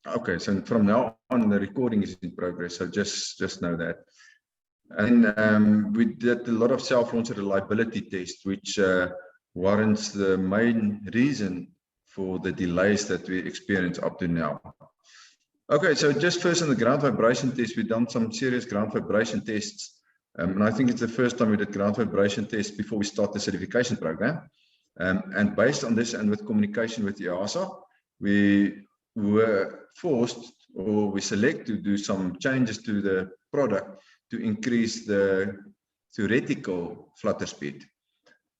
Okay, so from now on, the recording is in progress, so just know that. And we did a lot of self-launch reliability tests, which warrants the main reason for the delays that we experience up to now. Okay, so just first on the ground vibration test, we've done some serious ground vibration tests. And I think it's the first time we did ground vibration tests before we start the certification program. And based on this and with communication with EASA, we were forced, or we select to do some changes to the product to increase the theoretical flutter speed.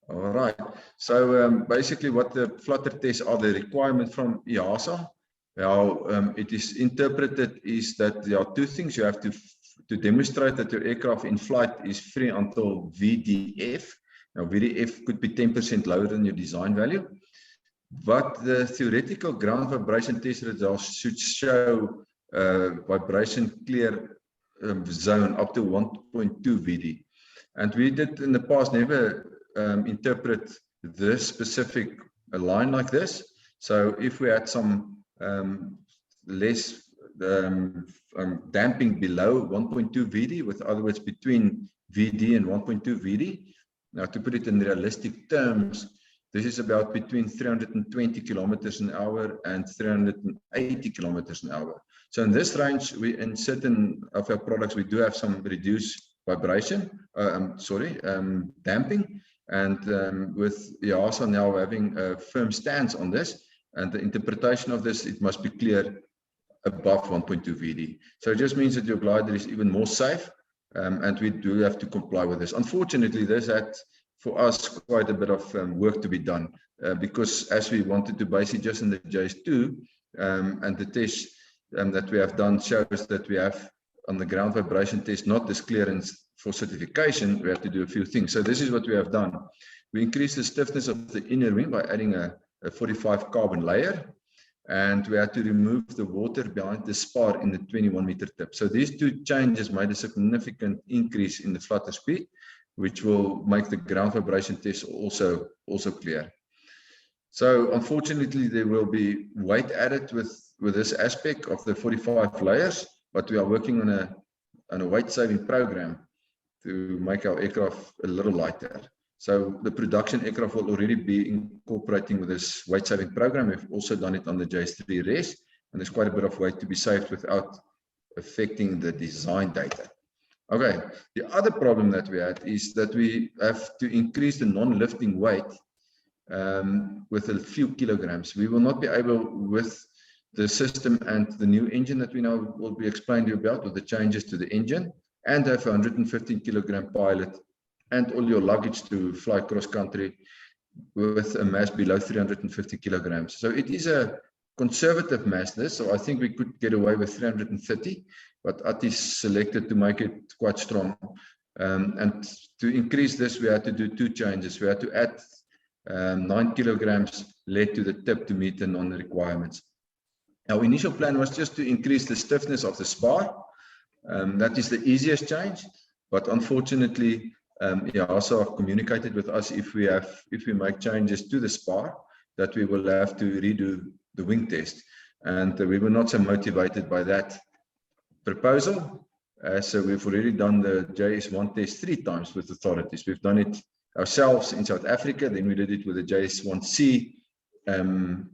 All right, so basically what the flutter tests are, the requirement from EASA. How it is interpreted is that there are two things. You have to demonstrate that your aircraft in flight is free until VDF. Now VDF could be 10% lower than your design value. But the theoretical ground vibration test results should show vibration clear zone up to 1.2 VD. And we did in the past never interpret this specific line like this. So if we had some less damping below 1.2 VD, with other words between VD and 1.2 VD, now to put it in realistic terms, this is about between 320 kilometers an hour and 380 kilometers an hour. So in this range, in certain of our products, we do have some reduced vibration, damping. And with EASA now having a firm stance on this, and the interpretation of this, it must be clear above 1.2 VD. So it just means that your glider is even more safe, and we do have to comply with this. Unfortunately, this had, for us, quite a bit of work to be done, because as we wanted to base it just in the JS2, and the test that we have done shows that we have on the ground vibration test not this clearance for certification. We have to do a few things. So this is what we have done. We increased the stiffness of the inner wing by adding a 45 carbon layer, and we had to remove the water behind the spar in the 21-meter tip. So these two changes made a significant increase in the flutter speed, which will make the ground vibration test also clear. So unfortunately, there will be weight added with this aspect of the 45 layers, but we are working on a weight-saving program to make our aircraft a little lighter. So the production aircraft will already be incorporating with this weight-saving program. We've also done it on the JS3 res, and there's quite a bit of weight to be saved without affecting the design data. Okay, the other problem that we had is that we have to increase the non-lifting weight with a few kilograms. We will not be able, with the system and the new engine that we now will be explaining to you about, with the changes to the engine, and have a 115 kilogram pilot and all your luggage to fly cross country with a mass below 350 kilograms. So it is a conservative mass, this, so I think we could get away with 330, but ATIS selected to make it quite strong. And to increase this, we had to do two changes. We had to add 9 kilograms lead to the tip to meet the non-requirements. Our initial plan was just to increase the stiffness of the spar. That is the easiest change, but unfortunately, EASA communicated with us if we make changes to the spar, that we will have to redo the wing test, and we were not so motivated by that proposal. So we've already done the JS1 test 3 times with authorities. We've done it ourselves in South Africa, then we did it with the JS1C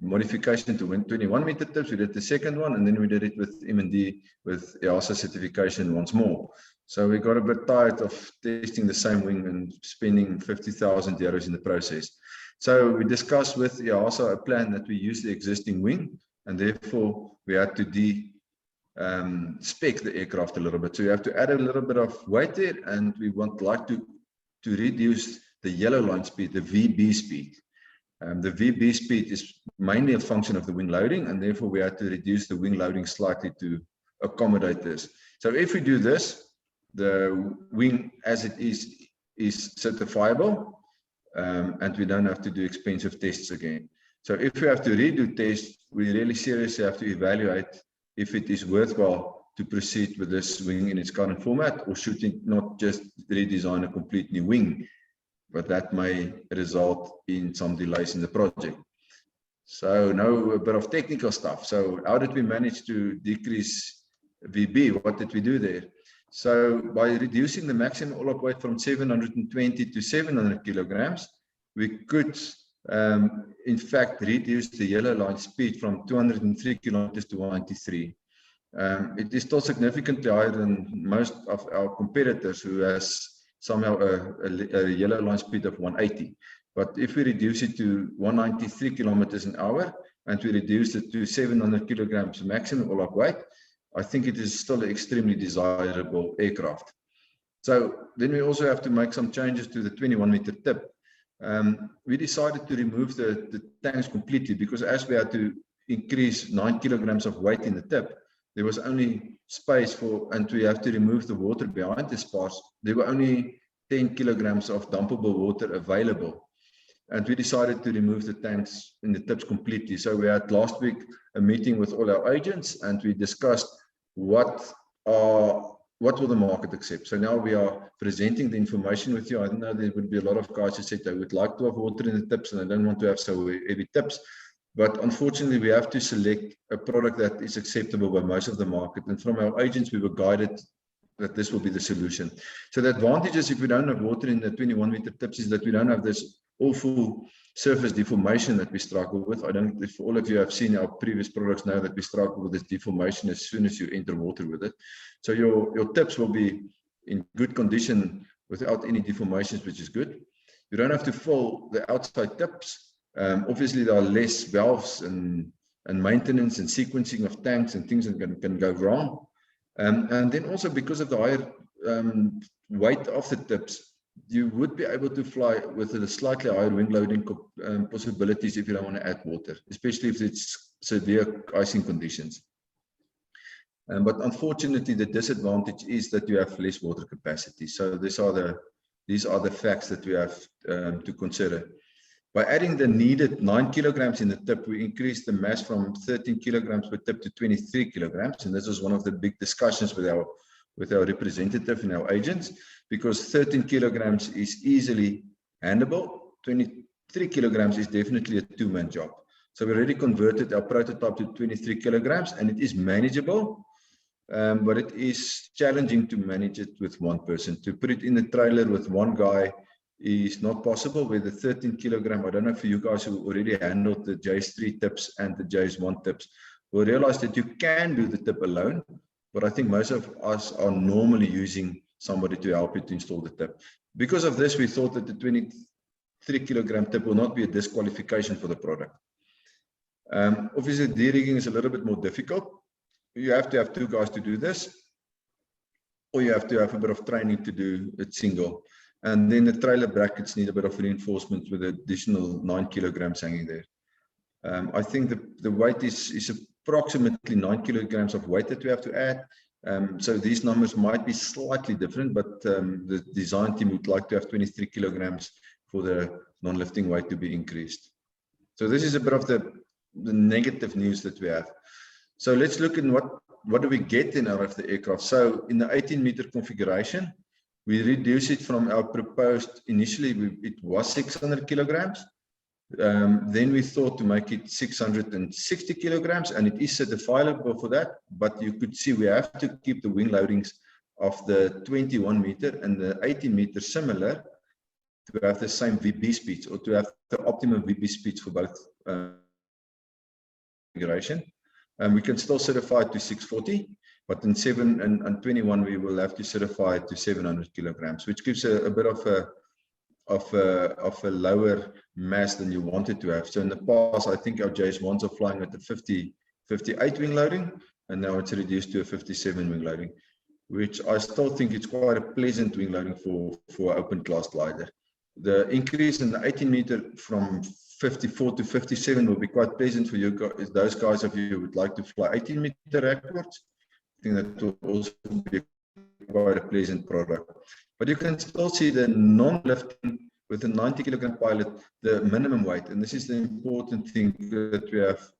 modification to 21-meter tips. We did the second one, and then we did it with M&D with EASA certification once more. So we got a bit tired of testing the same wing and spending 50,000 euros in the process. So we discussed with EASA a plan that we use the existing wing, and therefore we had to spec the aircraft a little bit. So you have to add a little bit of weight there, and we like to reduce the yellow line speed, the VB speed. The VB speed is mainly a function of the wing loading, and therefore we had to reduce the wing loading slightly to accommodate this. So if we do this, the wing as it is certifiable, and we don't have to do expensive tests again. So if we have to redo tests, we really seriously have to evaluate if it is worthwhile to proceed with this wing in its current format, or should it not just redesign a complete new wing, but that may result in some delays in the project. So now a bit of technical stuff. So how did we manage to decrease VB? What did we do there? So by reducing the maximum all-up weight from 720 to 700 kilograms, we could in fact reduce the yellow line speed from 203 kilometers to 193. It is still significantly higher than most of our competitors who has somehow a yellow line speed of 180. But if we reduce it to 193 kilometers an hour and we reduce it to 700 kilograms maximum all-up weight, I think it is still an extremely desirable aircraft. So then we also have to make some changes to the 21-meter tip. We decided to remove the tanks completely because as we had to increase 9 kilograms of weight in the tip, there was only space for, and we have to remove the water behind the spars. There were only 10 kilograms of dumpable water available. And we decided to remove the tanks in the tips completely. So we had last week a meeting with all our agents and we discussed what will the market accept. So now we are presenting the information with you. I know there would be a lot of guys who said they would like to have water in the tips and they don't want to have so heavy tips. But unfortunately, we have to select a product that is acceptable by most of the market. And from our agents, we were guided that this will be the solution. So the advantages if we don't have water in the 21-meter tips is that we don't have this awful surface deformation that we struggle with. I don't know if all of you have seen our previous products know that we struggle with this deformation as soon as you enter water with it. So your tips will be in good condition without any deformations, which is good. You don't have to fill the outside tips. Obviously, there are less valves and maintenance and sequencing of tanks and things that can go wrong. And then also because of the higher weight of the tips, you would be able to fly with a slightly higher wing loading possibilities if you don't want to add water, especially if it's severe icing conditions. But unfortunately, the disadvantage is that you have less water capacity. So these are the facts that we have to consider. By adding the needed 9 kilograms in the tip, we increased the mass from 13 kilograms per tip to 23 kilograms. And this was one of the big discussions with our representative and our agents, because 13 kilograms is easily handleable. 23 kilograms is definitely a two-man job. So we already converted our prototype to 23 kilograms and it is manageable, but it is challenging to manage it with one person. To put it in the trailer with one guy is not possible. With the 13 kilogram, I don't know if you guys who already handled the JS3 tips and the JS1 tips will realize that you can do the tip alone, but I think most of us are normally using somebody to help you to install the tip. Because of this, we thought that the 23 kilogram tip will not be a disqualification for the product. Obviously, de-rigging is a little bit more difficult. You have to have two guys to do this, or you have to have a bit of training to do it single. And then the trailer brackets need a bit of reinforcement with additional 9 kilograms hanging there. I think the weight is approximately 9 kilograms of weight that we have to add. So these numbers might be slightly different, but the design team would like to have 23 kilograms for the non-lifting weight to be increased. So this is a bit of the negative news that we have. So let's look at what do we get in out of the aircraft. So in the 18-meter configuration, we reduce it from our proposed, initially it was 600 kilograms. Then we thought to make it 660 kilograms, and it is certifiable for that. But you could see we have to keep the wing loadings of the 21 meter and the 18 meter similar to have the same VB speeds, or to have the optimum VB speeds for both configuration. We can still certify it to 640, but in 7 and 21 we will have to certify it to 700 kilograms, which gives a bit of a lower mass than you wanted to have. So in the past, I think our JS1s are flying at the 58 wing loading, and now it's reduced to a 57 wing loading, which I still think it's quite a pleasant wing loading for open class glider. The increase in the 18 meter from 54 to 57 will be quite pleasant for you guys. Those guys of you who would like to fly 18 meter records, I think that will also be quite a pleasant product. But you can still see the non-lifting with the 90 kilogram pilot, the minimum weight, and this is the important thing that we have.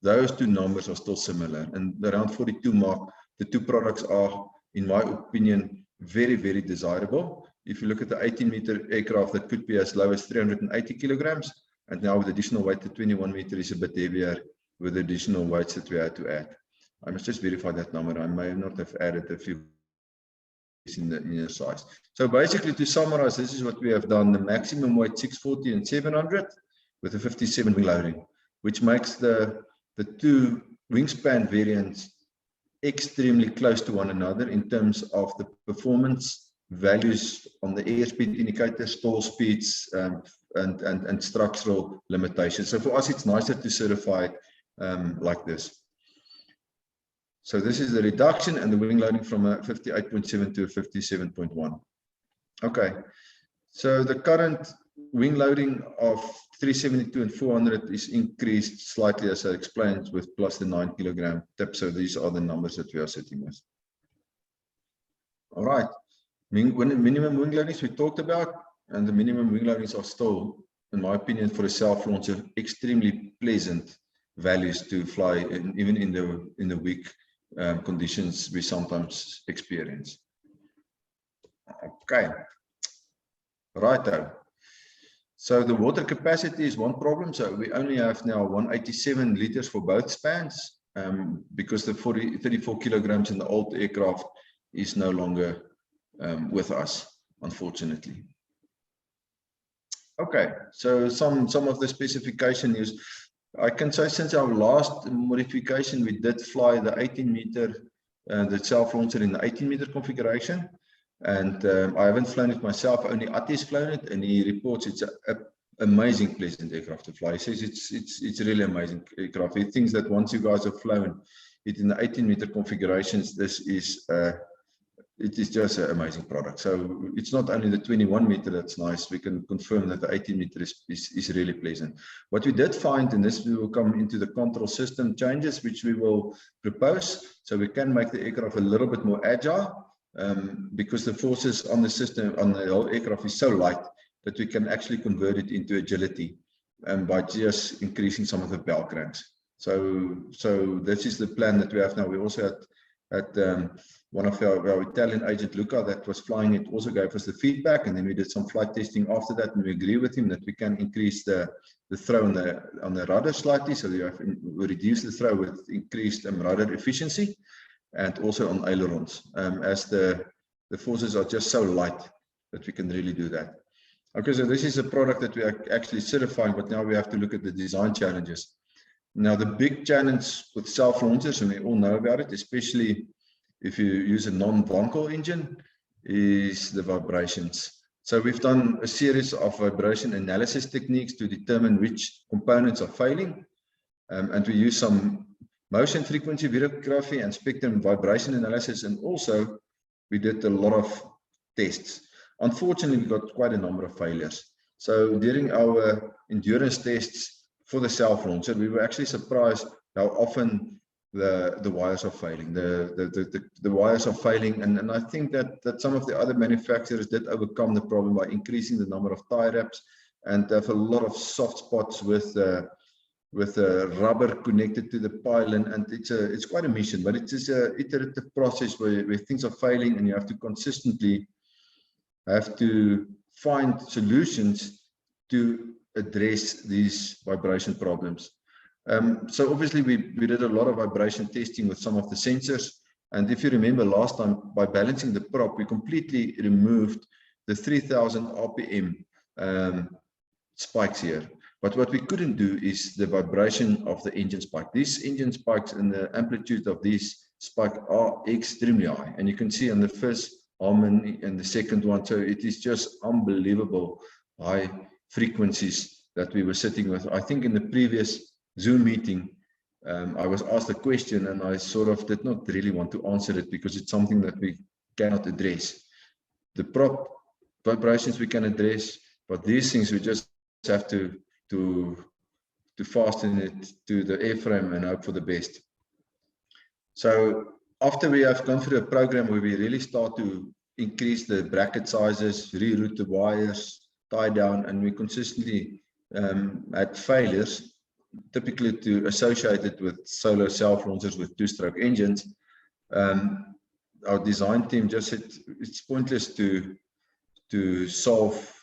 Those two numbers are still similar, and around 42 mark, the two products are, in my opinion, very, very desirable. If you look at the 18 meter aircraft, that could be as low as 380 kilograms, And now with additional weight, the 21 meter is a bit heavier with additional weights that we had to add. I must just verify that number. I may not have added a few in the size. So basically, to summarize, this is what we have done. The maximum weight 640 and 700 with a 57 wing loading, which makes the two wingspan variants extremely close to one another in terms of the performance values on the airspeed indicator, stall speeds, and structural limitations. So for us, it's nicer to certify it like this. So this is the reduction and the wing loading from a 58.7 to a 57.1. Okay, so the current wing loading of 372 and 400 is increased slightly, as I explained, with plus the 9 kilogram tip. So these are the numbers that we are sitting with. All right, minimum wing loadings we talked about, and the minimum wing loadings are still, in my opinion, for a self-launcher, extremely pleasant values to fly, even in the weak conditions we sometimes experience. Okay, righto. So the water capacity is one problem. So we only have now 187 liters for both spans because the 34 kilograms in the old aircraft is no longer with us, unfortunately. Okay, so some of the specification is, I can say since our last modification, we did fly the 18 meter, the self-launcher in the 18 meter configuration. And I haven't flown it myself, only Ati's flown it, and he reports it's an amazing, pleasant aircraft to fly. He says it's really amazing aircraft. He thinks that once you guys have flown it in the 18 meter configurations, this is it is just an amazing product. So it's not only the 21 meter that's nice, we can confirm that the 18 meter is really pleasant. What we did find, and this we will come into the control system changes, which we will propose, so we can make the aircraft a little bit more agile, because the forces on the system, on the whole aircraft is so light that we can actually convert it into agility by just increasing some of the bell cranks. So this is the plan that we have now. We also had one of our Italian agent, Luca, that was flying it, also gave us the feedback, and then we did some flight testing after that, and we agree with him that we can increase the throw on the rudder slightly, so we reduce the throw with increased rudder efficiency, and also on ailerons, as the forces are just so light that we can really do that. Okay, so this is a product that we are actually certifying, but now we have to look at the design challenges. Now, the big challenge with self-launchers, and we all know about it, especially if you use a non-Vonkel engine, is the vibrations. So we've done a series of vibration analysis techniques to determine which components are failing, and we use some motion frequency videography and spectrum vibration analysis, and also we did a lot of tests. Unfortunately, we got quite a number of failures. So during our endurance tests for the self-launcher, we were actually surprised how often the wires are failing. The wires are failing, and I think that some of the other manufacturers did overcome the problem by increasing the number of tie wraps, and have a lot of soft spots with rubber connected to the pylon, and it's quite a mission, but it is an iterative process where things are failing, and you have to consistently find solutions to address these vibration problems. So obviously we did a lot of vibration testing with some of the sensors, and if you remember last time, by balancing the prop, we completely removed the 3000 RPM spikes here. But what we couldn't do is the vibration of the engine spike. These engine spikes and the amplitude of these spikes are extremely high. And you can see on the first harmony and the second one. So it is just unbelievable high frequencies that we were sitting with. I think in the previous Zoom meeting, I was asked a question and I sort of did not really want to answer it because it's something that we cannot address. The prop vibrations we can address, but these things we just have to fasten it to the airframe and hope for the best. So after we have gone through a program where we really start to increase the bracket sizes, reroute the wires, tie down, and we consistently had failures, typically associated with solo self-launchers with two-stroke engines, our design team just said it's pointless to solve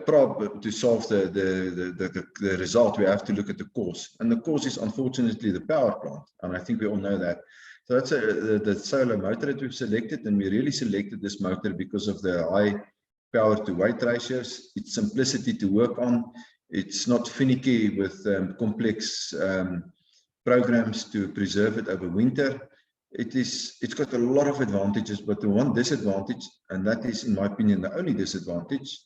problem to solve the result, we have to look at the cause, and the cause is unfortunately the power plant, and I think we all know that. So that's the solar motor that we've selected, and we really selected this motor because of the high power to weight ratios, its simplicity to work on, it's not finicky with complex programs to preserve it over winter. It's got a lot of advantages, but the one disadvantage, and that is in my opinion the only disadvantage,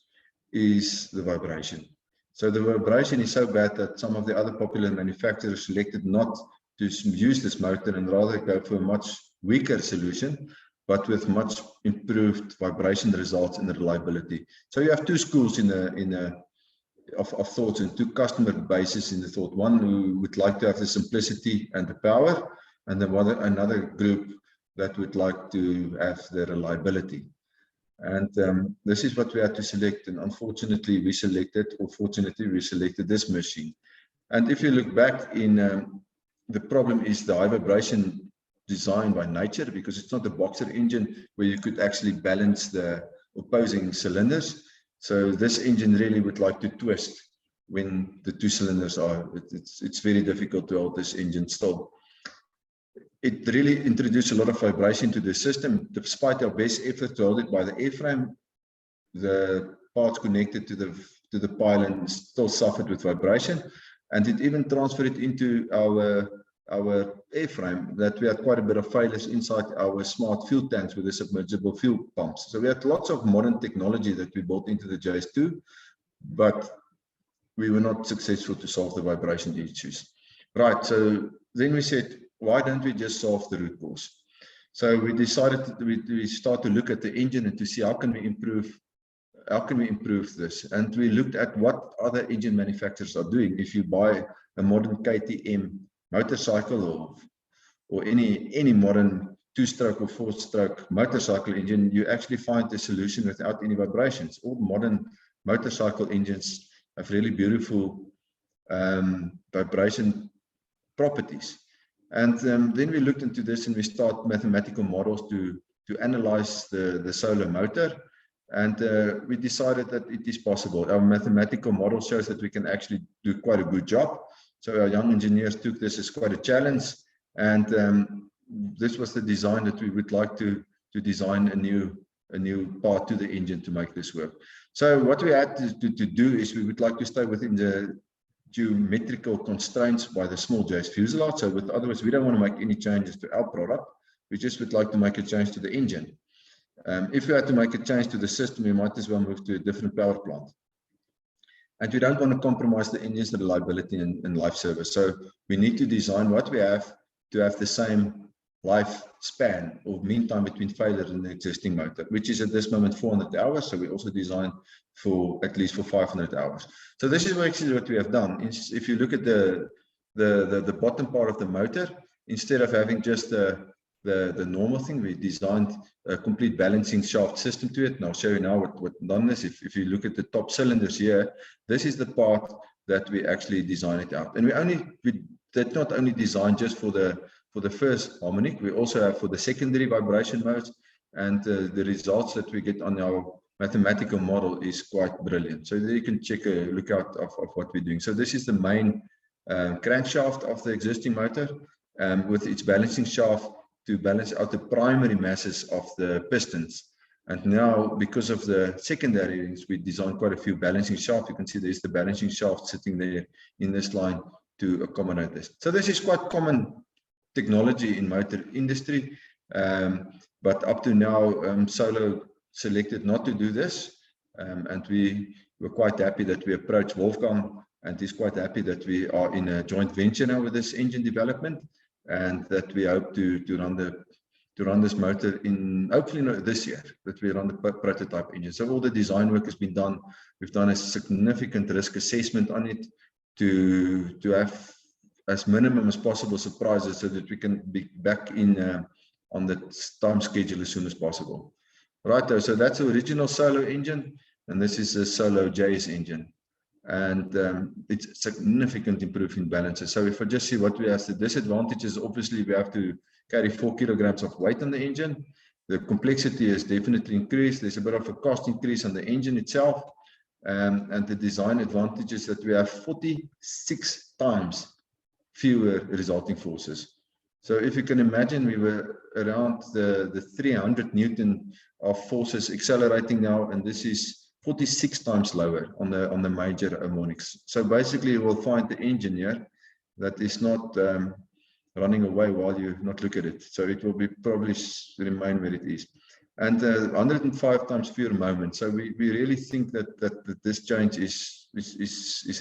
is the vibration. So the vibration is so bad that some of the other popular manufacturers selected not to use this motor and rather go for a much weaker solution, but with much improved vibration results and reliability. So you have two schools of thoughts and two customer bases in the thought. One who would like to have the simplicity and the power, and then another group that would like to have the reliability. And this is what we had to select, and unfortunately we selected, or fortunately we selected this machine. And if you look back in, the problem is the high vibration design by nature, because it's not a boxer engine where you could actually balance the opposing cylinders. So this engine really would like to twist when the two cylinders are, it's very difficult to hold this engine still. It really introduced a lot of vibration to the system. Despite our best effort to hold it by the airframe, the parts connected to the pylon still suffered with vibration, and it even transferred into our airframe, that we had quite a bit of failures inside our smart fuel tanks with the submergible fuel pumps. So we had lots of modern technology that we built into the JS2, but we were not successful to solve the vibration issues. Right, so then we said, why don't we just solve the root cause? So we decided we start to look at the engine and to see how can we improve this. And we looked at what other engine manufacturers are doing. If you buy a modern KTM motorcycle or any modern 2-stroke or 4-stroke motorcycle engine, you actually find the solution without any vibrations. All modern motorcycle engines have really beautiful vibration properties. And then we looked into this and we start mathematical models to analyze the solar motor, and we decided that it is possible. Our mathematical model shows that we can actually do quite a good job. So our young engineers took this as quite a challenge, and this was the design that we would like to design a new part to the engine to make this work. So what we had to do is we would like to stay within the geometrical constraints by the small JS fuselage. So with other words, we don't want to make any changes to our product. We just would like to make a change to the engine. If we had to make a change to the system, we might as well move to a different power plant. And we don't want to compromise the engine's reliability and life service. So we need to design what we have to have the same lifespan or mean time between failure in the existing motor, which is at this moment 400 hours. So we also designed for at least for 500 hours. So this is actually what we have done. If you look at the bottom part of the motor, instead of having just the normal thing, we designed a complete balancing shaft system to it. And I'll show you now what done this. If you look at the top cylinders here, this is the part that we actually designed it out. And we did not only design just for the first harmonic, we also have for the secondary vibration modes, and the results that we get on our mathematical model is quite brilliant. So there you can check a look out of what we're doing. So this is the main crankshaft of the existing motor, with its balancing shaft to balance out the primary masses of the pistons. And now, because of the secondary rings, we designed quite a few balancing shafts. You can see there's the balancing shaft sitting there in this line to accommodate this. So this is quite common technology in motor industry, but up to now, Solo selected not to do this, and we were quite happy that we approached Wolfgang, and he's quite happy that we are in a joint venture now with this engine development, and that we hope to run this motor in, hopefully not this year, that we run the prototype engine. So all the design work has been done. We've done a significant risk assessment on it to have as minimum as possible surprises, so that we can be back in on the time schedule as soon as possible. Right, so that's the original Solo engine, and this is a Solo JS engine. And it's significant improvement in balances. So if I just see what we have, the disadvantages, obviously we have to carry 4 kilograms of weight on the engine. The complexity has definitely increased. There's a bit of a cost increase on the engine itself. And the design advantage is that we have 46 times fewer resulting forces. So if you can imagine, we were around the 300 Newton of forces accelerating now, and this is 46 times lower on the major harmonics. So basically, you will find the engineer that is not running away while you not look at it. So it will be probably remain where it is. And 105 times fewer moments. So we really think that this change is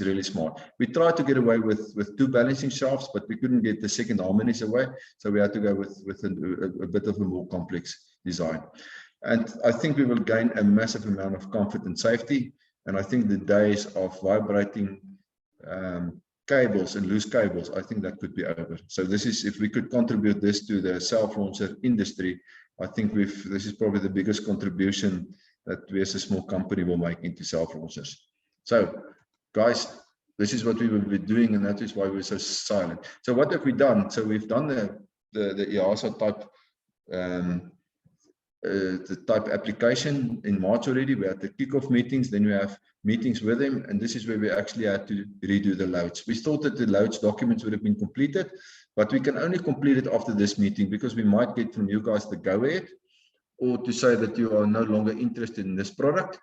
really smart. We tried to get away with 2 balancing shafts, but we couldn't get the second harmonies away. So we had to go with a bit of a more complex design. And I think we will gain a massive amount of comfort and safety. And I think the days of vibrating cables and loose cables, I think that could be over. So this is, if we could contribute this to the self-launcher industry, I think this is probably the biggest contribution that we as a small company will make into self-launchers. So guys, this is what we will be doing, and that is why we're so silent. So what have we done? So we've done the EASA type application in March already. We had the kickoff meetings, then we have meetings with them, and this is where we actually had to redo the loads. We thought that the loads documents would have been completed, but we can only complete it after this meeting because we might get from you guys the go-ahead or to say that you are no longer interested in this product.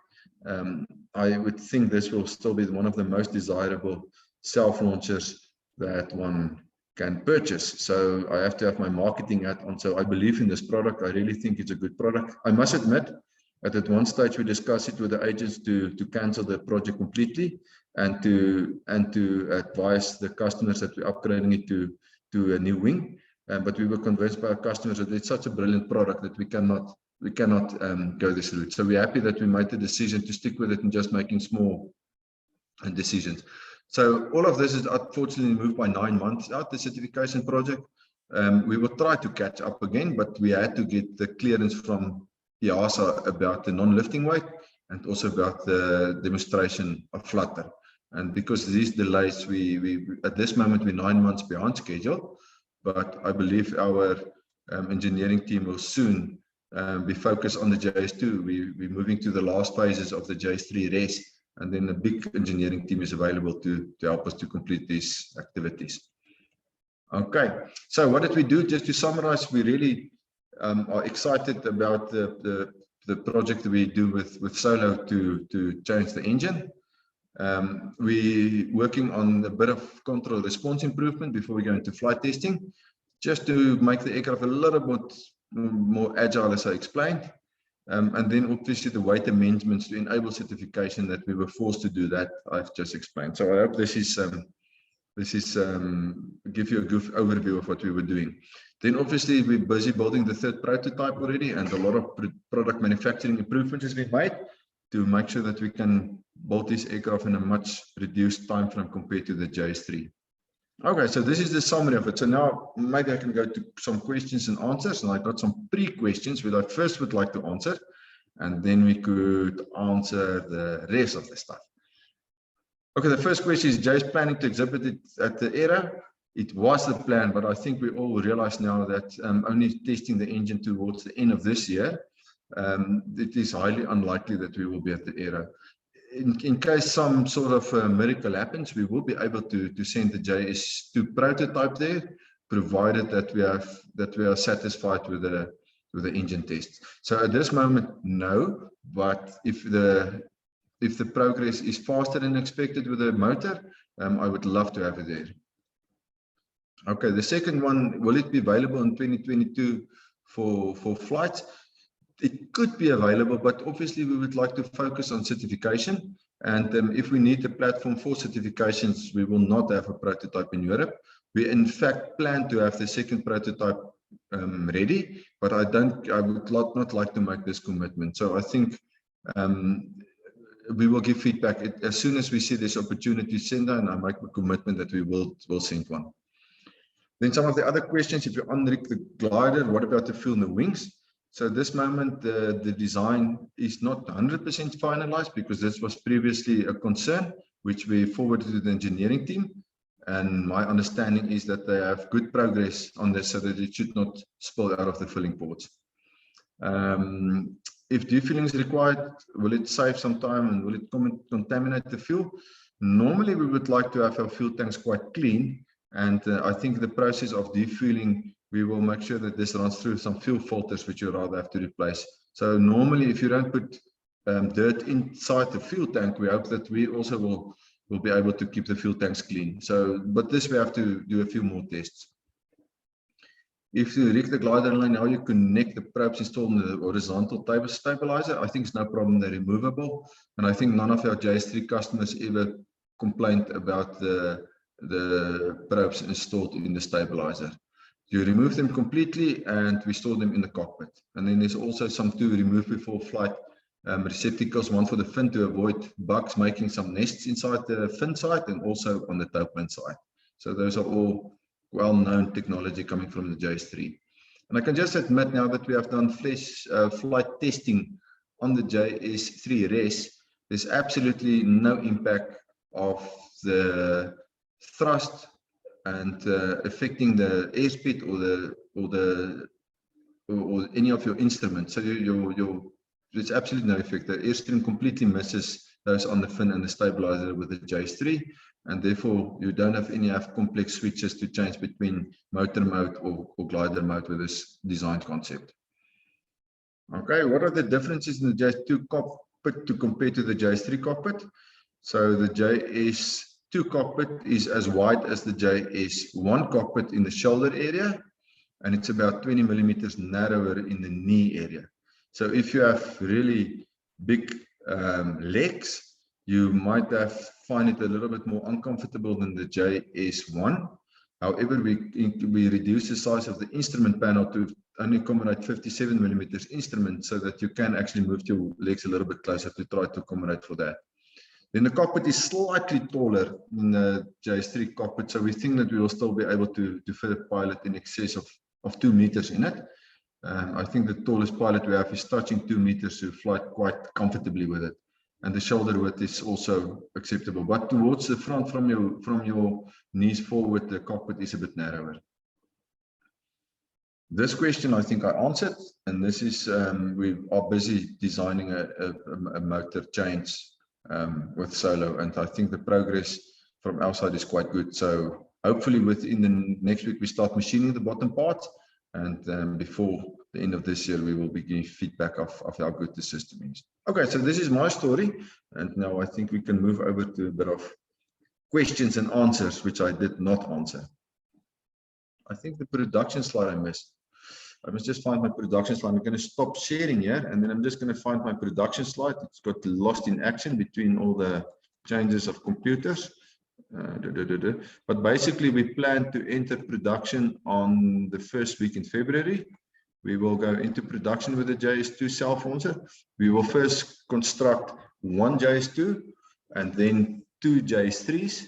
I would think this will still be one of the most desirable self-launchers that one can purchase. So I have to have my marketing hat on. So I believe in this product. I really think it's a good product. I must admit, at one stage we discussed it with the agents to cancel the project completely and to advise the customers that we're upgrading it to a new wing. But we were convinced by our customers that it's such a brilliant product that we cannot go this route. So we're happy that we made the decision to stick with it and just making small decisions. So all of this is unfortunately moved by 9 months out, the certification project. We will try to catch up again, but we had to get the clearance from EASA about the non-lifting weight and also about the demonstration of flutter. And because of these delays, we at this moment, we're 9 months behind schedule, but I believe our engineering team will soon be focused on the JS2. We're moving to the last phases of the JS3 res, and then a big engineering team is available to help us to complete these activities. Okay, so what did we do? Just to summarize, we really are excited about the project that we do with Solo to change the engine. We're working on a bit of control response improvement before we go into flight testing, just to make the aircraft a little bit more agile, as I explained. And then obviously the weight amendments to enable certification that we were forced to do that I've just explained. So I hope this is give you a good overview of what we were doing. Then obviously we're busy building the 3rd prototype already, and a lot of product manufacturing improvements has been made to make sure that we can build this aircraft in a much reduced time frame compared to the JS3. Okay, so this is the summary of it. So now maybe I can go to some questions and answers, and I got some pre-questions which I first would like to answer, and then we could answer the rest of the stuff. Okay, the first question is, Jay's planning to exhibit it at the Aero. It was the plan, but I think we all realize now that only testing the engine towards the end of this year, it is highly unlikely that we will be at the Aero. In case some sort of miracle happens, we will be able to send the JS2 prototype there, provided that we are satisfied with the engine test. So at this moment, no. But if the progress is faster than expected with the motor, I would love to have it there. Okay, the second one, will it be available in 2022 for flights? It could be available, but obviously we would like to focus on certification. And if we need the platform for certifications, we will not have a prototype in Europe. We in fact plan to have the second prototype ready, but I would not like to make this commitment. So I think we will give feedback as soon as we see this opportunity send, and I make a commitment that we will send one. Then some of the other questions, if you unrig the glider, what about the fuel in the wings? So at this moment, the design is not 100% finalized because this was previously a concern, which we forwarded to the engineering team. And my understanding is that they have good progress on this so that it should not spill out of the filling ports. if defilling is required, will it save some time and will it contaminate the fuel? Normally, we would like to have our fuel tanks quite clean. And I think the process of defueling, we will make sure that this runs through some fuel filters, which you rather have to replace. So normally, if you don't put dirt inside the fuel tank, we hope that we also will be able to keep the fuel tanks clean. So, but this we have to do a few more tests. If you rig the glider line, how you connect the probes installed in the horizontal table stabilizer, I think it's no problem, they're removable. And I think none of our JS3 customers ever complained about the probes installed in the stabilizer. You remove them completely and we store them in the cockpit. And then there's also some to remove before flight receptacles, one for the fin to avoid bugs making some nests inside the fin side and also on the tailplane side. So those are all well-known technology coming from the JS3. And I can just admit now that we have done flight testing on the JS3 RES, there's absolutely no impact of the thrust and affecting the airspeed or any of your instruments. So there's absolutely no effect. The airstream completely misses those on the fin and the stabilizer with the JS3, and therefore you don't have any complex switches to change between motor mode or glider mode with this design concept. Okay, what are the differences in the JS2 cockpit to compare to the JS3 cockpit? So the JS2 cockpit is as wide as the JS1 cockpit in the shoulder area, and it's about 20 millimeters narrower in the knee area. So if you have really big legs, you might find it a little bit more uncomfortable than the JS1. However, we reduce the size of the instrument panel to only accommodate 57 millimeters instrument so that you can actually move your legs a little bit closer to try to accommodate for that. Then the cockpit is slightly taller than the JS3 cockpit, so we think that we will still be able to fit a pilot in excess of 2 meters in it. I think the tallest pilot we have is touching 2 meters, so fly quite comfortably with it. And the shoulder width is also acceptable. But towards the front, from your knees forward, the cockpit is a bit narrower. This question I think I answered, and this is we are busy designing a motor change with Solo, and I think the progress from our side is quite good. So hopefully within the next week we start machining the bottom part, and before the end of this year we will be giving feedback of how good the system is. Okay, so this is my story, and now I think we can move over to a bit of questions and answers, which I did not answer. I think the production slide I missed. I must just find my production slide. I'm going to stop sharing here, and then I'm just going to find my production slide. It's got lost in action between all the changes of computers. But basically, we plan to enter production on the first week in February. We will go into production with the JS2 self-launcher. We will first construct one JS2 and then 2 JS3s.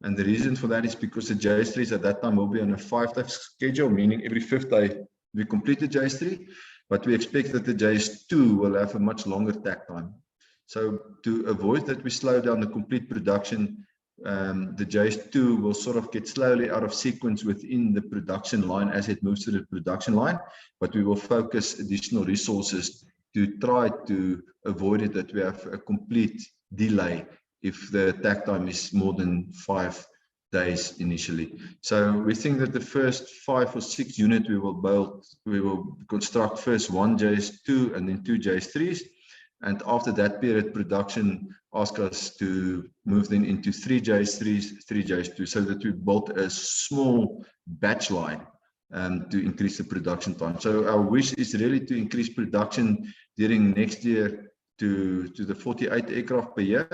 And the reason for that is because the JS3s at that time will be on a 5-day schedule, meaning every 5th day we complete the JS3. But we expect that the JS2 will have a much longer takt time. So to avoid that we slow down the complete production, the JS2 will sort of get slowly out of sequence within the production line as it moves to the production line, but we will focus additional resources to try to avoid it that we have a complete delay if the takt time is more than 5 days initially. So we think that the first 5 or 6 units we will construct first 1 JS2 and then 2 JS3s. And after that period, production asked us to move then into 3 JS3s, 3 JS2, so that we built a small batch line to increase the production time. So our wish is really to increase production during next year to the 48 aircraft per year.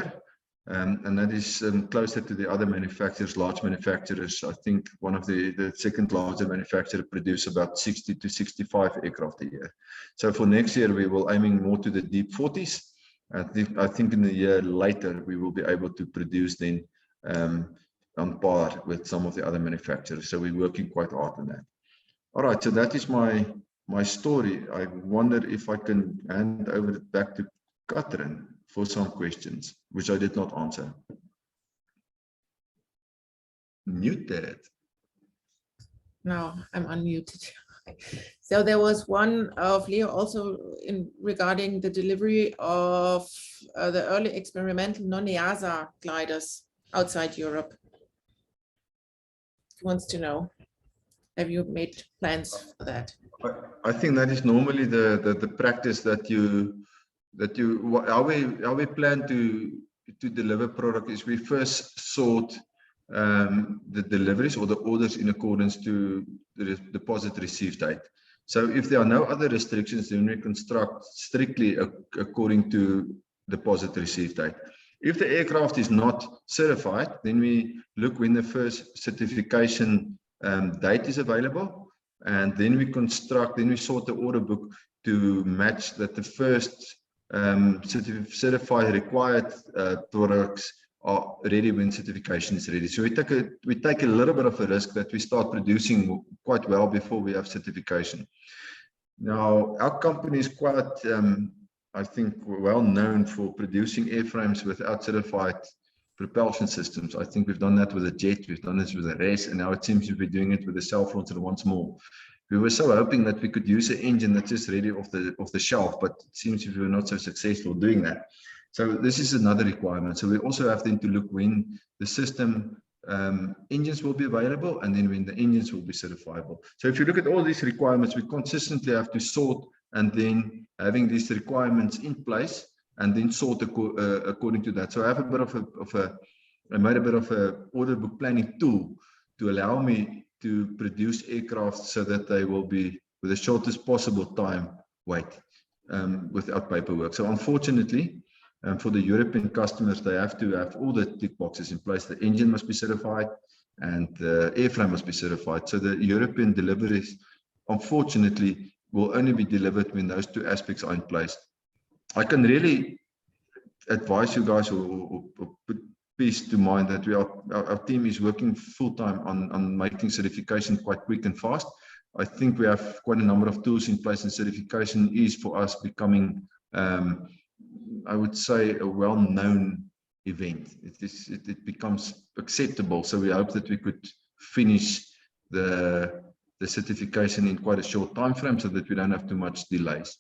And that is closer to the other manufacturers, large manufacturers. I think one of the second larger manufacturer produce about 60 to 65 aircraft a year. So for next year, we will aiming more to the deep 40s. I think in the year later, we will be able to produce then on par with some of the other manufacturers. So we're working quite hard on that. All right, so that is my story. I wonder if I can hand over it back to Catherine for some questions, which I did not answer. Muted. No, I'm unmuted. So there was one of Leo also regarding the delivery of the early experimental non-EASA gliders outside Europe. He wants to know, have you made plans for that? I think that is normally the practice that how we plan to deliver product is we first sort the deliveries or the orders in accordance to the deposit receive date. So if there are no other restrictions, then we construct strictly according to deposit receive date. If the aircraft is not certified, then we look when the first certification date is available, and then we sort the order book to match that the first certified required products are ready when certification is ready. So we take a little bit of a risk that we start producing quite well before we have certification. Now, our company is quite, I think, well known for producing airframes without certified propulsion systems. I think we've done that with a jet, we've done this with a race, and now it seems we'll be doing it with a self-launcher once more. We were so hoping that we could use an engine that's just ready off the shelf, but it seems we were not so successful doing that. So this is another requirement. So we also have then to look when the system engines will be available, and then when the engines will be certifiable. So if you look at all these requirements, we consistently have to sort, and then having these requirements in place, and then sort according to that. So I have a bit I made a bit of a order book planning tool to allow me to produce aircraft so that they will be with the shortest possible time wait without paperwork. So unfortunately, for the European customers, they have to have all the tick boxes in place. The engine must be certified and the airframe must be certified. So the European deliveries, unfortunately, will only be delivered when those two aspects are in place. I can really advise you guys or put peace to mind that our team is working full-time on making certification quite quick and fast. I think we have quite a number of tools in place, and certification is for us becoming I would say a well-known event. It becomes acceptable. So we hope that we could finish the certification in quite a short time frame so that we don't have too much delays.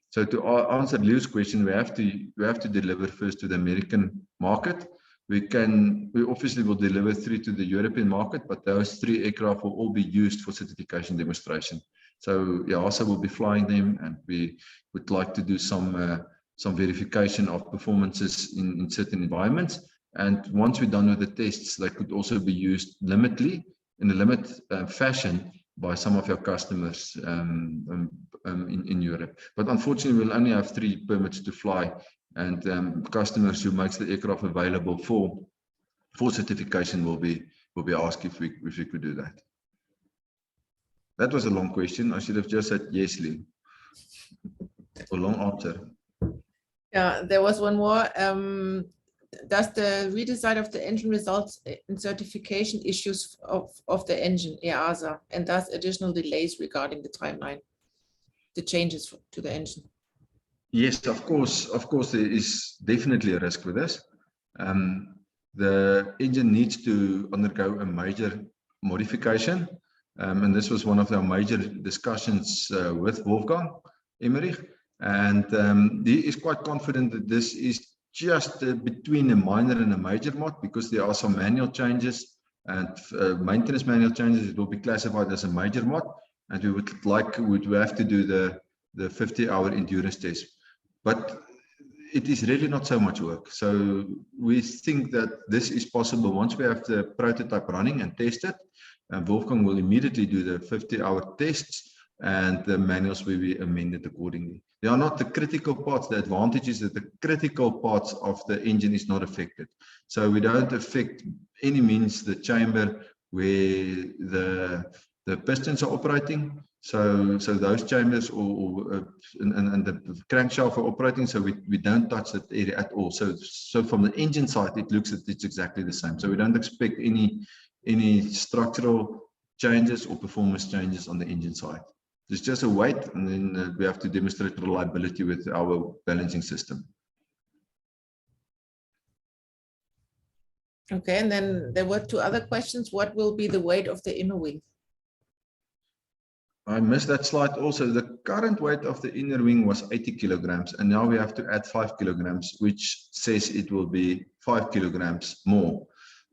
So to answer Leo's question, we have to deliver first to the American market. We obviously will deliver through to the European market, but those 3 aircraft will all be used for certification demonstration. So EASA will be flying them, and we would like to do some verification of performances in certain environments. And once we're done with the tests, they could also be used in a limit fashion by some of our customers in Europe. But unfortunately, we'll only have 3 permits to fly, and customers who makes the aircraft available for certification will be asked if we could do that. That was a long question. I should have just said yes, Leo. A long answer. Yeah, there was one more. Does the redesign of the engine result in certification issues of the engine, EASA, and thus additional delays regarding the timeline, the changes to the engine? Yes, of course, there is definitely a risk with this. The engine needs to undergo a major modification, and this was one of our major discussions with Wolfgang Emmerich, and he is quite confident that this is just between a minor and a major mod, because there are some manual changes and maintenance manual changes. It will be classified as a major mod, and we would have to do the 50-hour endurance test. But it is really not so much work. So we think that this is possible once we have the prototype running and tested. And Wolfgang will immediately do the 50-hour tests, and the manuals will be amended accordingly. They are not the critical parts. The advantage is that the critical parts of the engine is not affected. So we don't affect any means the chamber where the pistons are operating. So those chambers and the crankshaft are operating. So we don't touch that area at all. So from the engine side, it looks that it's exactly the same. So we don't expect any structural changes or performance changes on the engine side. It's just a weight, and then we have to demonstrate reliability with our balancing system. Okay, and then there were 2 other questions. What will be the weight of the inner wing? I missed that slide also. The current weight of the inner wing was 80 kilograms, and now we have to add 5 kilograms, which says it will be 5 kilograms more.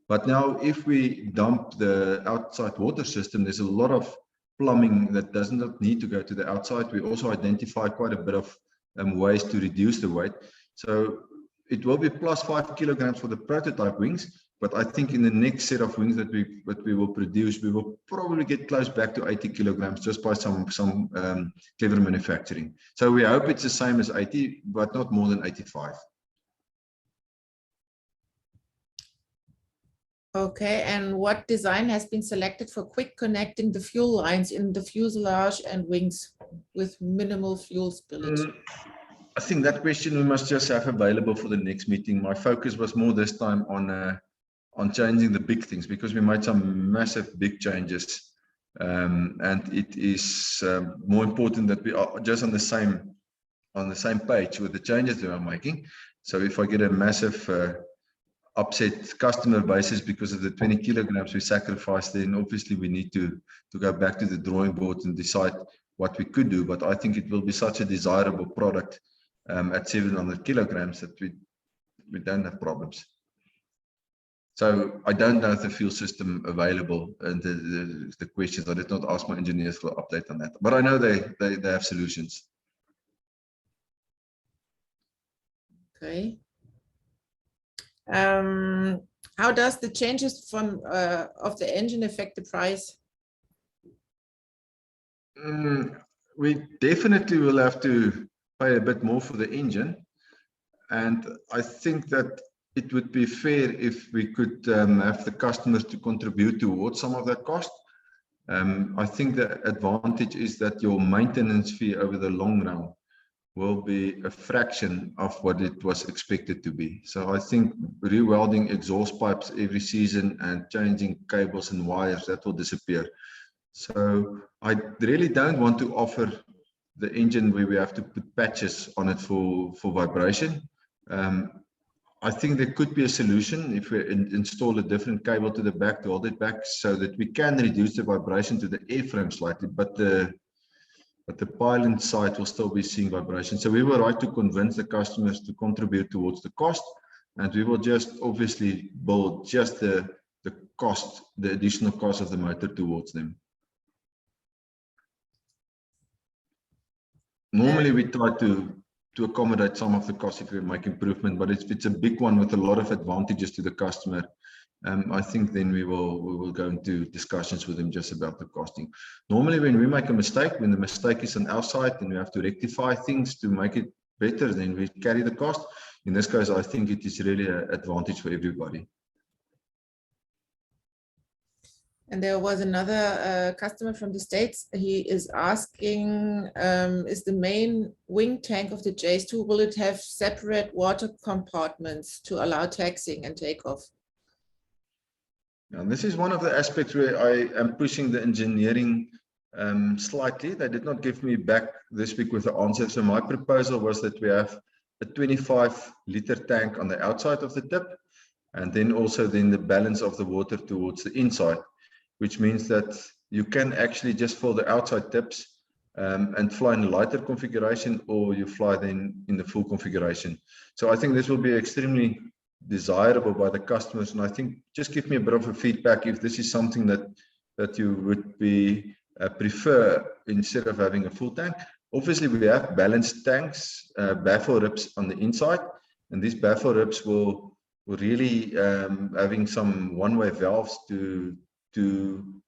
But now if we dump the outside water system, there's a lot of plumbing that does not need to go to the outside. We also identify quite a bit of ways to reduce the weight. So it will be plus 5 kilograms for the prototype wings. But I think in the next set of wings that we will produce, we will probably get close back to 80 kilograms just by some clever manufacturing. So we hope it's the same as 80, but not more than 85. Okay, and what design has been selected for quick connecting the fuel lines in the fuselage and wings with minimal fuel spillage? I think that question we must just have available for the next meeting. My focus was more this time on changing the big things, because we made some massive big changes, and it is more important that we are just on the same page with the changes that we're making. So if I get a massive upset customer basis because of the 20 kilograms we sacrificed, then obviously we need to go back to the drawing board and decide what we could do. But I think it will be such a desirable product at 700 kilograms that we don't have problems. So I don't know the fuel system available, and the questions, I did not ask my engineers for an update on that, but I know they have solutions. Okay. How does the changes from of the engine affect the price? We definitely will have to pay a bit more for the engine, and I think that it would be fair if we could have the customers to contribute towards some of that cost. I think the advantage is that your maintenance fee over the long run will be a fraction of what it was expected to be. So I think rewelding exhaust pipes every season and changing cables and wires, that will disappear. So I really don't want to offer the engine where we have to put patches on it for vibration. I think there could be a solution if we install a different cable to the back to hold it back, so that we can reduce the vibration to the airframe slightly, but the pilot side will still be seeing vibration. So we will try to convince the customers to contribute towards the cost, and we will just obviously build just the cost, the additional cost of the motor towards them. Normally we try to accommodate some of the cost if we make improvement, but if it's a big one with a lot of advantages to the customer, I think then we will go into discussions with them just about the costing. Normally when we make a mistake, when the mistake is on our side and we have to rectify things to make it better, then we carry the cost. In this case, I think it is really an advantage for everybody. And there was another customer from the States. He is asking, is the main wing tank of the JS2, will it have separate water compartments to allow taxiing and takeoff? And this is one of the aspects where I am pushing the engineering slightly. They did not give me back this week with the answer. So my proposal was that we have a 25-liter tank on the outside of the tip, and then also the balance of the water towards the inside, which means that you can actually just fill the outside tips and fly in a lighter configuration, or you fly then in the full configuration. So I think this will be extremely desirable by the customers, and I think just give me a bit of a feedback if this is something that you would be prefer instead of having a full tank. Obviously we have balanced tanks, baffle ribs on the inside, and these baffle ribs will really having some one-way valves to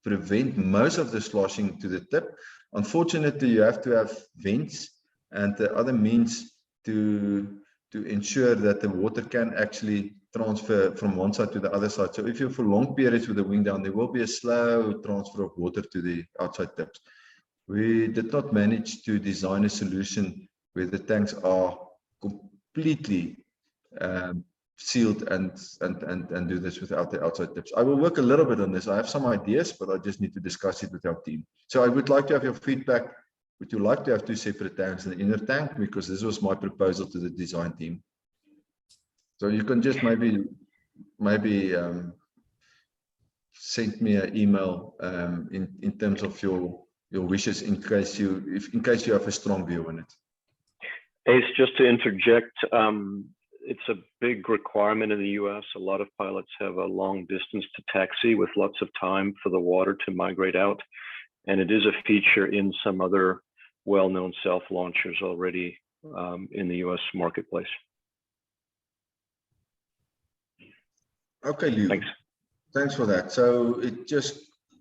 prevent most of the sloshing to the tip. Unfortunately, you have to have vents and the other means to ensure that the water can actually transfer from one side to the other side. So if you're for long periods with the wing down, there will be a slow transfer of water to the outside tips. We did not manage to design a solution where the tanks are completely sealed and do this without the outside tips. I will work a little bit on this. I have some ideas, but I just need to discuss it with our team. So I would like to have your feedback. Would you like to have two separate tanks in the inner tank? Because this was my proposal to the design team. So you can just maybe send me an email in terms of your wishes in case you have a strong view on it. Ace, just to interject, it's a big requirement in the US. A lot of pilots have a long distance to taxi with lots of time for the water to migrate out. And it is a feature in some other well-known self-launchers already in the US marketplace. Okay, Leo. Thanks for that. So it just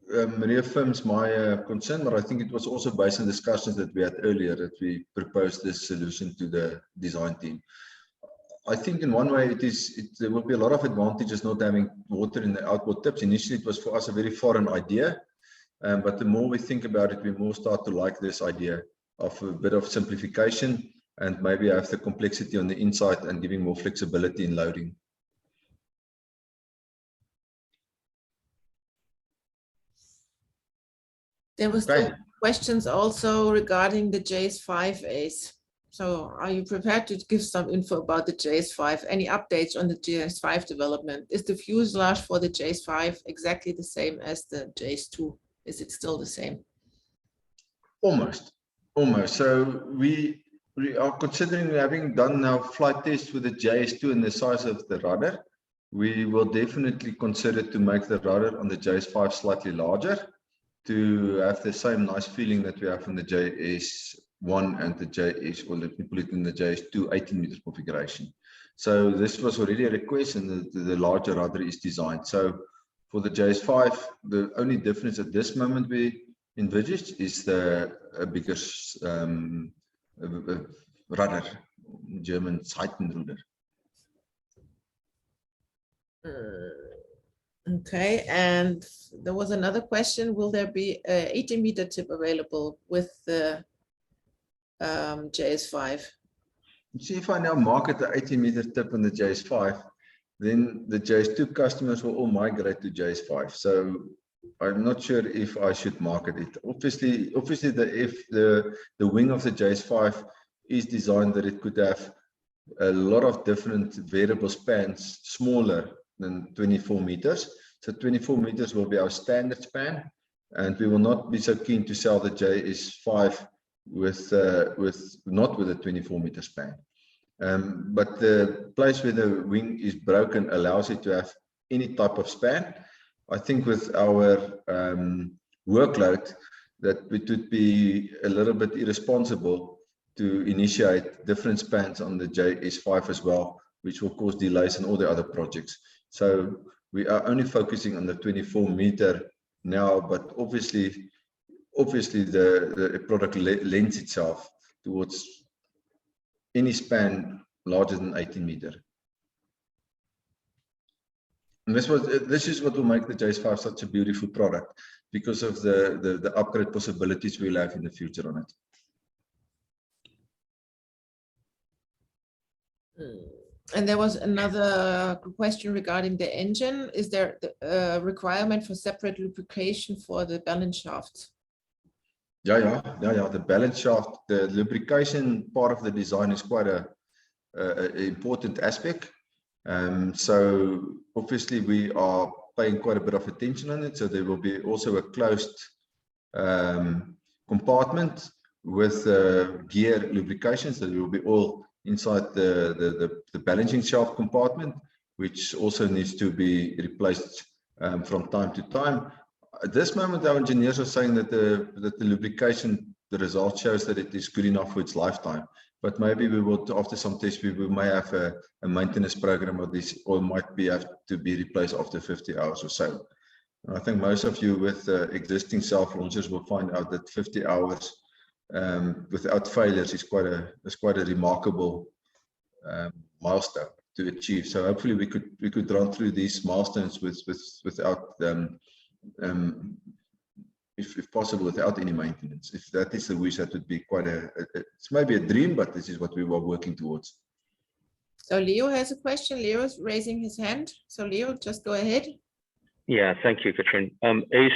reaffirms my concern, but I think it was also based on discussions that we had earlier that we proposed this solution to the design team. I think in one way there will be a lot of advantages not having water in the outboard tips. Initially, it was for us a very foreign idea, but the more we think about it, we more start to like this idea of a bit of simplification and maybe have the complexity on the inside and giving more flexibility in loading. There was questions also regarding the JS5 Ace. So are you prepared to give some info about the JS5? Any updates on the JS5 development? Is the fuselage for the JS5 exactly the same as the JS2? Is it still the same? Almost. So we are considering, having done now flight tests with the JS2 and the size of the rudder, we will definitely consider to make the rudder on the JS5 slightly larger to have the same nice feeling that we have in the JS1 and the JS, or let me put it in the JS2 18-meter configuration. So this was already a request, and the larger rudder is designed. So for the JS5, the only difference at this moment we envisaged is the bigger rudder, German Seitenruder. Okay, and there was another question. Will there be an 18-meter tip available with the JS5? See, if I now market the 18-meter tip on the JS5, then the JS2 customers will all migrate to JS5. So I'm not sure if I should market it. Obviously, if the wing of the JS5 is designed that it could have a lot of different variable spans, smaller than 24 meters. So 24 meters will be our standard span, and we will not be so keen to sell the JS5 not with a 24-meter span. But the place where the wing is broken allows it to have any type of span. I think with our workload, that it would be a little bit irresponsible to initiate different spans on the JS5 as well, which will cause delays in all the other projects. So we are only focusing on the 24-meter now, but obviously the product lends itself towards any span larger than 18-meter. And this is what will make the JS5 such a beautiful product, because of the upgrade possibilities we'll have in the future on it. And there was another question regarding the engine. Is there a requirement for separate lubrication for the balance shafts? Yeah. The balance shaft, the lubrication part of the design is quite an important aspect. So obviously we are paying quite a bit of attention on it. So there will be also a closed compartment with gear lubrications that will be all inside the balancing shaft compartment, which also needs to be replaced from time to time. At this moment, our engineers are saying that the lubrication, the result shows that it is good enough for its lifetime. But maybe we will, after some tests, we may have a maintenance program of this, or might have to be replaced after 50 hours or so. And I think most of you with existing self-launchers will find out that 50 hours without failures is quite a remarkable milestone to achieve. So hopefully we could run through these milestones without if possible, without any maintenance. If that is the wish, that would be quite it's maybe a dream, but this is what we were working towards. So Leo has a question. Leo is raising his hand. So Leo, just go ahead. Yeah, thank you, Katrin. Ace,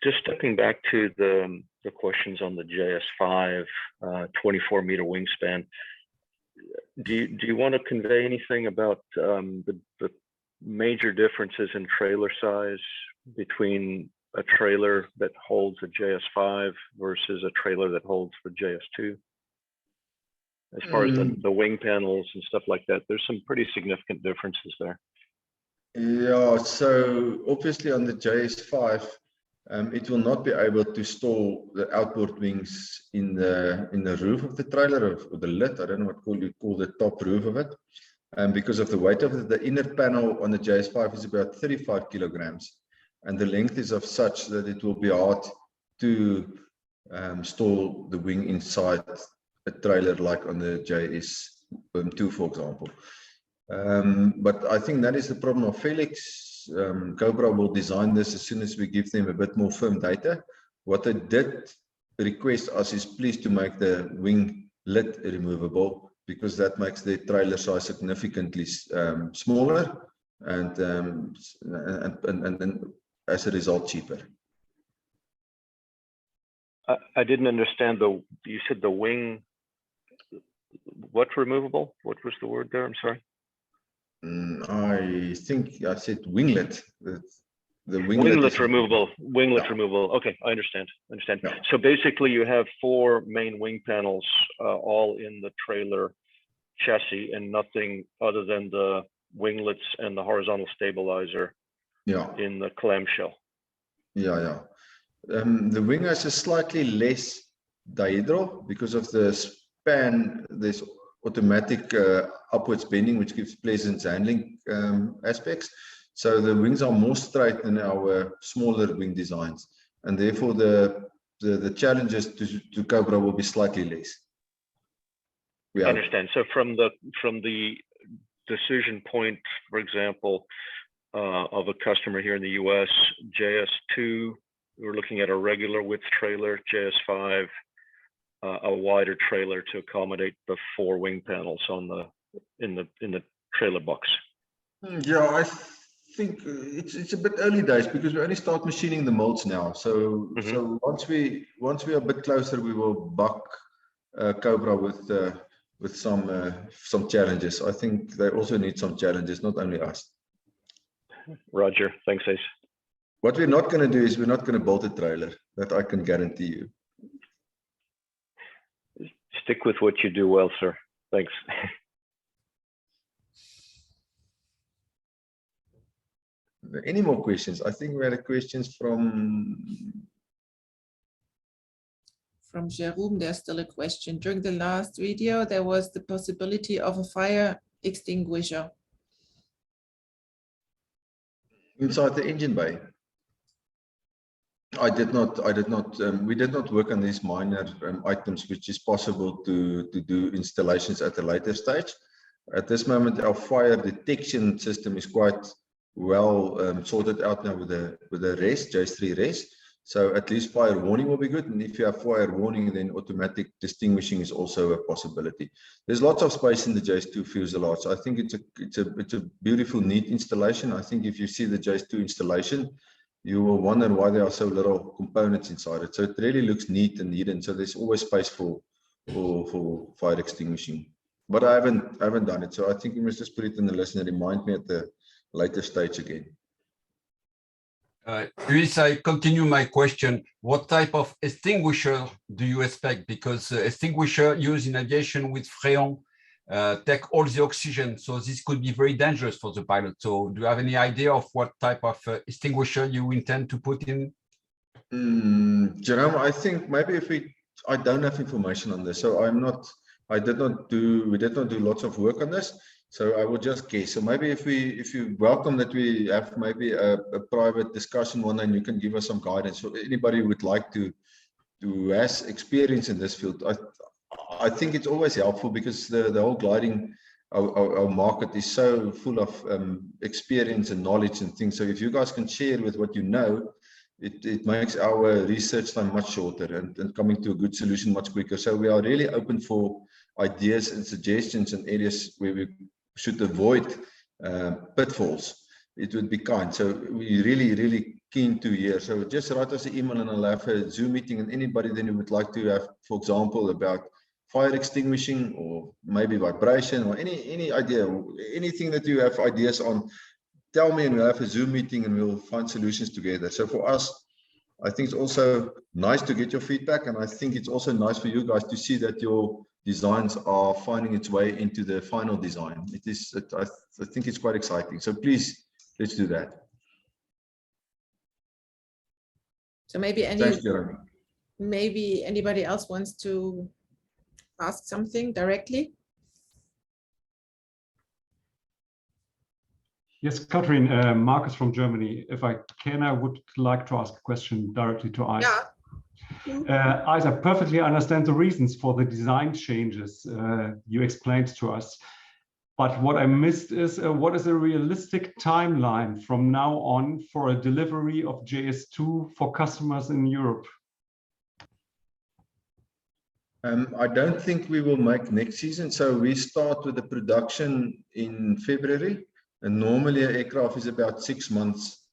just stepping back to the questions on the JS5 24-meter wingspan. Do you want to convey anything about the major differences in trailer size between a trailer that holds a JS5 versus a trailer that holds the JS2? As far as the wing panels and stuff like that, there's some pretty significant differences there. Yeah, so obviously on the JS5, it will not be able to store the outboard wings in the roof of the trailer, or the lid. I don't know what you call the top roof of it, because of the weight of it. The inner panel on the JS5 is about 35 kilograms, and the length is of such that it will be hard to store the wing inside a trailer like on the JS2, for example. But I think that is the problem of Felix. Cobra will design this as soon as we give them a bit more firm data. What they did request us is please to make the wing lid removable, because that makes the trailer size significantly smaller and as a result cheaper. I didn't understand you said the wing, what removable? What was the word there? I'm sorry. I think I said winglet. The winglet removable. Winglet removable. Okay, I understand. Yeah. So basically, you have 4 main wing panels, all in the trailer chassis, and nothing other than the winglets and the horizontal stabilizer. Yeah. In the clamshell. Yeah. The wing has a slightly less dihedral because of the span. There's automatic upwards bending, which gives pleasant handling aspects. So the wings are more straight than our smaller wing designs, and therefore the challenges to Cobra will be slightly less. I understand. So from the decision point, for example, of a customer here in the US, JS2, we're looking at a regular width trailer, JS5, a wider trailer to accommodate the 4 wing panels in the trailer box. Yeah, I think it's a bit early days because we only start machining the molds now. So so once we are a bit closer, we will buck Cobra with some challenges. I think they also need some challenges, not only us. Roger. Thanks, Ace. What we're not going to do is we're not going to build a trailer. That I can guarantee you. Stick with what you do well, sir. Thanks. Any more questions? I think we had questions from Jerome. There's still a question. During the last video, there was the possibility of a fire extinguisher inside the engine bay. We did not work on these minor items, which is possible to do installations at a later stage. At this moment, our fire detection system is quite well sorted out now with the JS3 RES. So at least fire warning will be good. And if you have fire warning, then automatic distinguishing is also a possibility. There's lots of space in the JS2 fuselage. So I think it's a beautiful, neat installation. I think if you see the JS2 installation, you will wonder why there are so little components inside it. So it really looks neat and hidden. So there's always space for fire extinguishing. But I haven't done it. So I think we must just put it in the list and remind me at the later stage again. Luis, I continue my question. What type of extinguisher do you expect? Because extinguisher used in aviation with Freon take all the oxygen, so this could be very dangerous for the pilot. So do you have any idea of what type of extinguisher you intend to put in? Jerome, I think maybe I don't have information on this, so we did not do lots of work on this, so I will just guess. So maybe if you welcome that we have maybe a private discussion one day, and you can give us some guidance. So anybody who would like to has experience in this field, I think it's always helpful because the whole gliding, our market is so full of experience and knowledge and things. So if you guys can share with what you know, it makes our research time much shorter and coming to a good solution much quicker. So we are really open for ideas and suggestions and areas where we should avoid pitfalls. It would be kind. So we really keen to hear. So just write us an email and I'll have a Zoom meeting, and anybody then who would like to have, for example, about fire extinguishing or maybe vibration or any idea, anything that you have ideas on, tell me and we'll have a Zoom meeting and we'll find solutions together. So for us, I think it's also nice to get your feedback, and I think it's also nice for you guys to see that your designs are finding its way into the final design. It is, I think it's quite exciting. So please, let's do that. So maybe Thanks, Jeremy. maybe anybody else wants to ask something directly? Yes, Catherine, Marcus from Germany. If I can, I would like to ask a question directly to Isa. Yeah. Isa, perfectly understand the reasons for the design changes you explained to us. But what I missed is what is a realistic timeline from now on for a delivery of JS2 for customers in Europe? I don't think we will make next season. So we start with the production in February, and normally an aircraft is about 6 months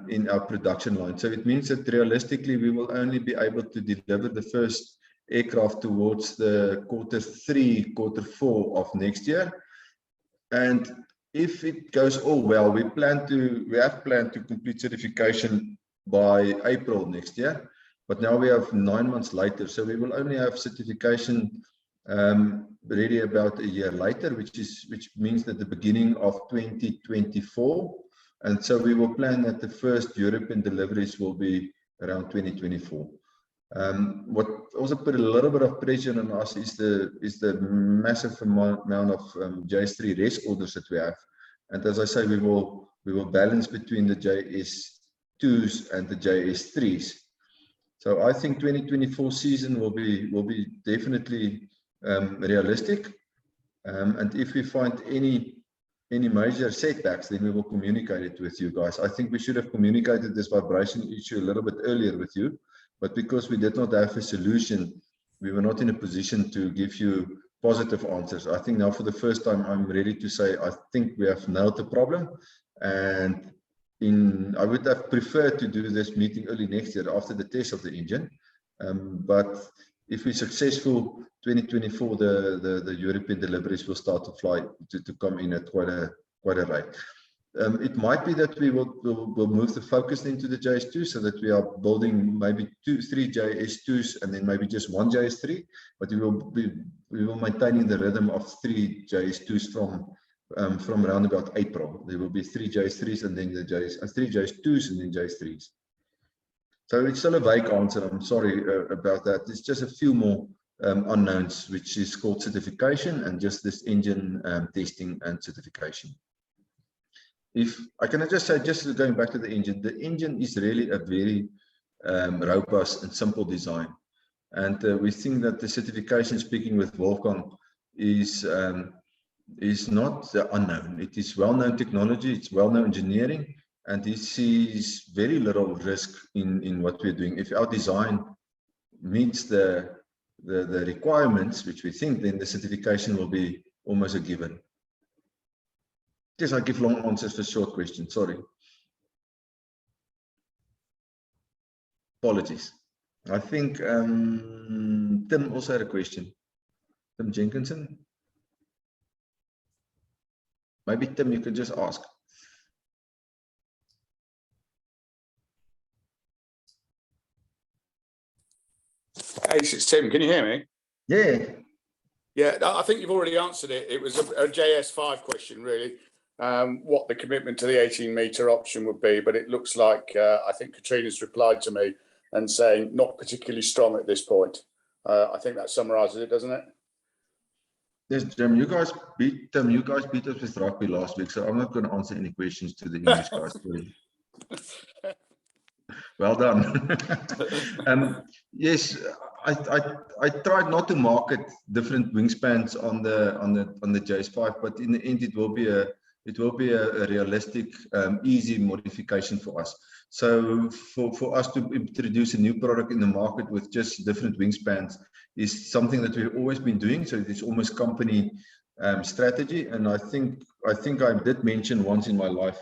in our production line. So it means that realistically we will only be able to deliver the first aircraft towards the Q3, Q4 of next year. And if it goes all well, we have planned to complete certification by April next year. But now we have 9 months later, so we will only have certification ready about a year later, which means that the beginning of 2024. And so we will plan that the first European deliveries will be around 2024. What also put a little bit of pressure on us is the massive amount of JS3 res orders that we have. And as I say, we will balance between the JS2s and the JS3s. So I think 2024 season will be definitely realistic. And if we find any major setbacks, then we will communicate it with you guys. I think we should have communicated this vibration issue a little bit earlier with you, but because we did not have a solution, we were not in a position to give you positive answers. I think now for the first time, I'm ready to say, I think we have nailed the problem. And I would have preferred to do this meeting early next year after the test of the engine. But if we're successful, 2024, the European deliveries will start to fly, to come in at quite a rate. It might be that we will move the focus into the JS2 so that we are building maybe 2-3 JS2s and then maybe just 1 JS3, but we will maintaining the rhythm of 3 JS2s from around about April. There will be 3 JS3s and then 3 JS2s and then JS3s. So it's still a vague answer. I'm sorry about that. It's just a few more unknowns, which is called certification and just this engine testing and certification. If I can just say, just going back to the engine is really a very robust and simple design. And we think that the certification, speaking with Wolfgang, is not unknown. It is well-known technology, it's well-known engineering, and he sees very little risk in what we're doing. If our design meets the requirements, which we think, then the certification will be almost a given. Yes, I give long answers for short questions, sorry. Apologies. I think Tim also had a question. Tim Jenkinson. Maybe Tim, you could just ask. Hey, it's Tim. Can you hear me? Yeah. Yeah, I think you've already answered it. It was a JS5 question, really. What the commitment to the 18-meter option would be, but it looks like I think Katrina's replied to me and saying not particularly strong at this point. I think that summarizes it, doesn't it? Yes, Jim, you guys beat us with rugby last week, so I'm not going to answer any questions to the English guys. Well done. Yes, I tried not to market different wingspans on the JS5, but in the end it will be a realistic, easy modification for us. So for us to introduce a new product in the market with just different wingspans is something that we've always been doing. So it's almost company strategy. And I think I did mention once in my life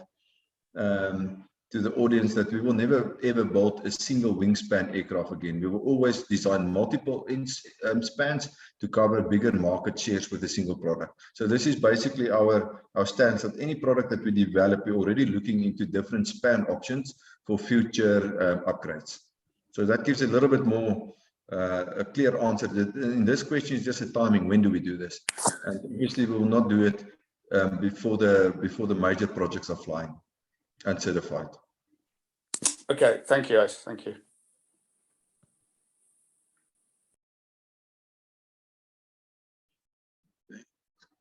to the audience that we will never ever build a single wingspan aircraft again. We will always design multiple spans to cover bigger market shares with a single product. So this is basically our stance that any product that we develop, we're already looking into different span options for future upgrades. So that gives a little bit more a clear answer. In this question is just a timing. When do we do this? And obviously we will not do it before the major projects are flying and certified. Okay, thank you, Ace. Thank you.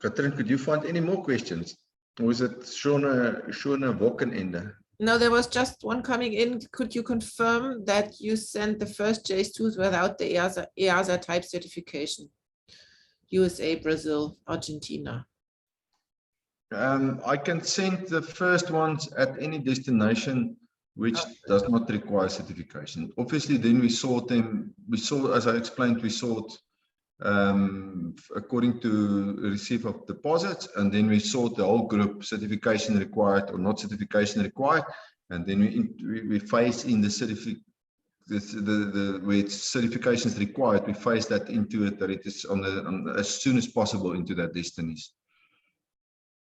Katrin, could you find any more questions? Or is it Shona Wochenende? No, there was just one coming in. Could you confirm that you sent the first JS2s without the EASA type certification? USA, Brazil, Argentina. I can send the first ones at any destination which does not require certification. Obviously, then we sort them. We saw, as I explained, we sort according to receipt of deposits, and then we sort the whole group, certification required or not certification required, and then we phase in the certificate. Where certification is required, we phase that into it, that it is on as soon as possible into that destinies.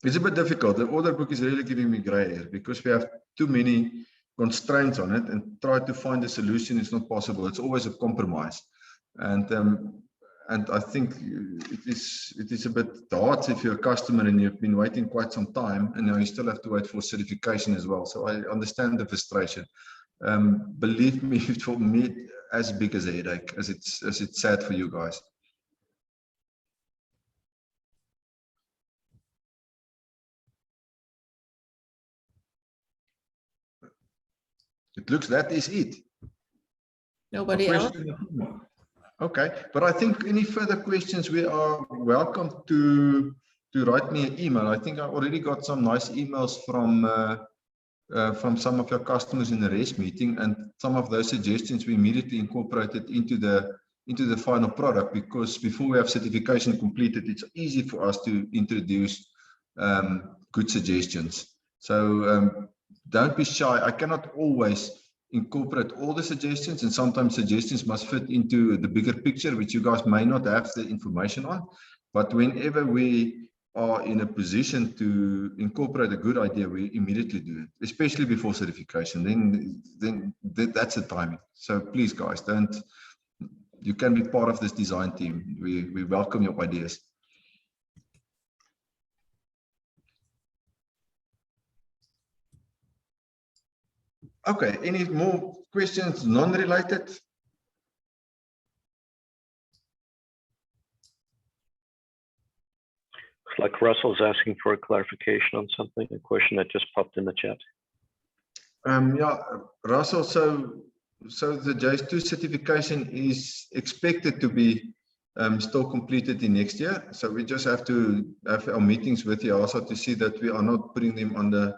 It's a bit difficult. The order book is really giving me grey hair because we have too many constraints on it, and try to find a solution is not possible. It's always a compromise, and I think it is a bit hard if you're a customer and you've been waiting quite some time, and now you still have to wait for certification as well. So I understand the frustration. Believe me, for me, as big as a headache as it's sad for you guys. It looks that is it. Nobody else? Okay, but I think any further questions, we are welcome to write me an email. I think I already got some nice emails from some of your customers in the REST meeting, and some of those suggestions we immediately incorporated into the final product, because before we have certification completed, it's easy for us to introduce good suggestions. So don't be shy. I cannot always incorporate all the suggestions, and sometimes suggestions must fit into the bigger picture, which you guys may not have the information on. But whenever we are in a position to incorporate a good idea, we immediately do it, especially before certification. Then that's the timing. So please, guys, you can be part of this design team. We welcome your ideas. Okay, any more questions, non-related? Looks like Russell's asking for a clarification on something, a question that just popped in the chat. Yeah, Russell, so the JS2 certification is expected to be still completed in next year. So we just have to have our meetings with you also to see that we are not putting them under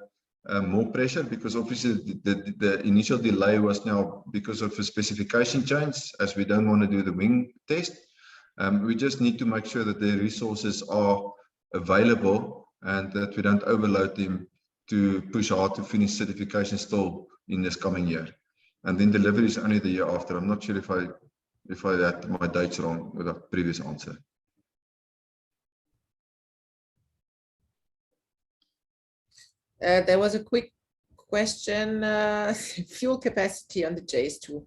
more pressure, because obviously the initial delay was now because of a specification change, as we don't want to do the wing test. We just need to make sure that the resources are available and that we don't overload them to push hard to finish certification still in this coming year. And then delivery is only the year after. I'm not sure if I had my dates wrong with a previous answer. There was a quick question, fuel capacity on the JS2.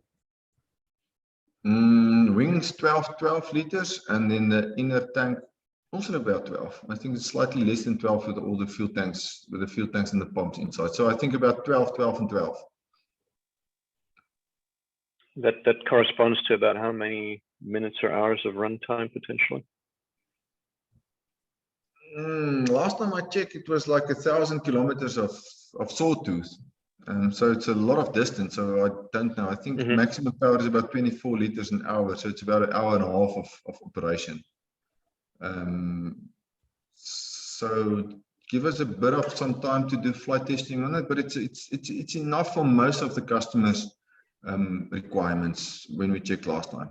Wings 12 liters, and then the inner tank also about 12. I think it's slightly less than 12 with all the fuel tanks, and the pumps inside. So I think about 12 and 12. That corresponds to about how many minutes or hours of runtime potentially? Last time I checked, it was like 1,000 kilometers of sawtooth. So it's a lot of distance. So I don't know. I think maximum power is about 24 liters an hour. So it's about an hour and a half of operation. So give us a bit of some time to do flight testing on it, but it's enough for most of the customers' requirements when we checked last time.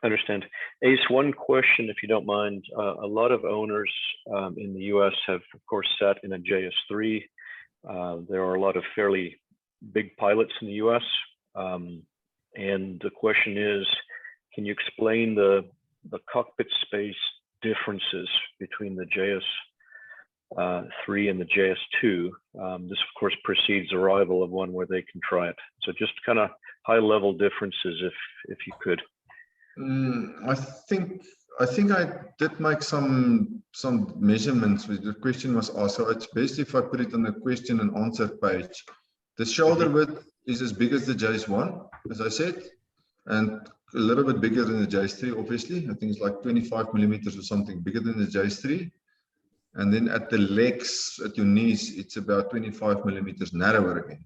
Understand. Ace, one question, if you don't mind. A lot of owners in the US have, of course, sat in a JS3 There are a lot of fairly big pilots in the US. And the question is, can you explain the cockpit space differences between the JS3 and the JS2? This, of course, precedes arrival of one where they can try it. So just kind of high-level differences, if you could. I think I did make some measurements with the question was asked. So it's best if I put it on the question and answer page. The shoulder width is as big as the JS1, as I said, and a little bit bigger than the JS3, obviously. I think it's like 25 millimeters or something bigger than the JS3. And then at the legs, at your knees, it's about 25 millimeters narrower again.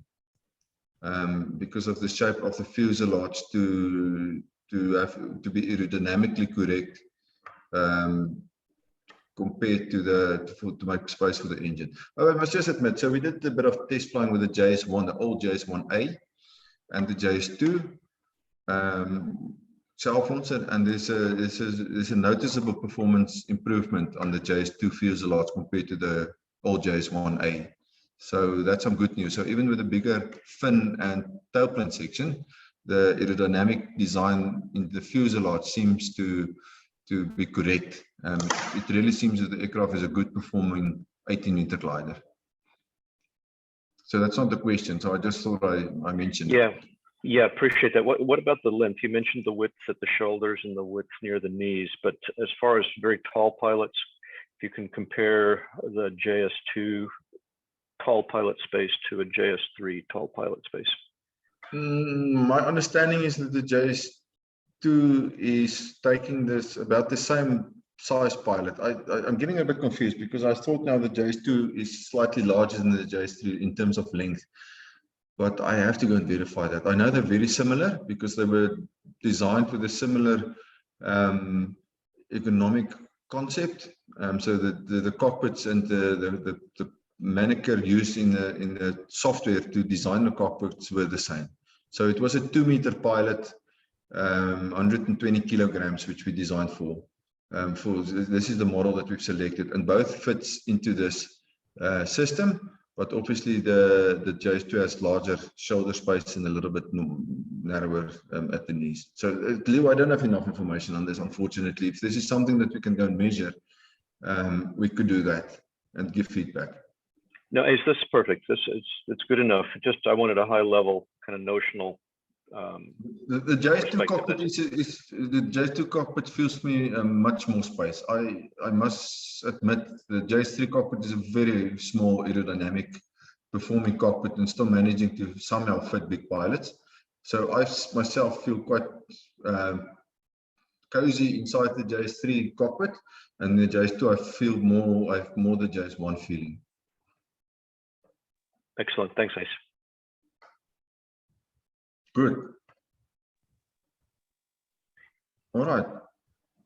Because of the shape of the fuselage to be aerodynamically correct compared to make space for the engine. Oh, I must just admit, so we did a bit of test flying with the JS1, the old JS1A and the JS2 cell phones, and there's a noticeable performance improvement on the JS2 fuselage compared to the old JS1A. So that's some good news. So even with a bigger fin and tailplane section, the aerodynamic design in the fuselage seems to be correct. It really seems that the aircraft is a good performing 18-meter glider. So that's not the question. So I just thought I mentioned it. Yeah, appreciate that. What about the length? You mentioned the width at the shoulders and the width near the knees, but as far as very tall pilots, if you can compare the JS2 tall pilot space to a JS3 tall pilot space. My understanding is that the JS2 is taking this about the same size pilot. I'm getting a bit confused because I thought now the JS2 is slightly larger than the JS3 in terms of length, but I have to go and verify that. I know they're very similar because they were designed with a similar economic concept. So the cockpits and the manager used in the software to design the cockpits were the same. So it was a 2-meter pilot, 120 kilograms, which we designed for. This is the model that we've selected, and both fits into this system. But obviously the JS2 has larger shoulder space and a little bit narrower at the knees. So Leo, I don't have enough information on this, unfortunately. If this is something that we can go and measure, we could do that and give feedback. No, Ace, this is perfect. It's good enough. Just I wanted a high level kind of notional. The JS2 cockpit the JS2 cockpit fills me much more space. I must admit the JS3 cockpit is a very small aerodynamic performing cockpit and still managing to somehow fit big pilots. So I myself feel quite cozy inside the JS3 cockpit, and the JS2 I have more the JS1 feeling. Excellent. Thanks, Ace. Good. All right.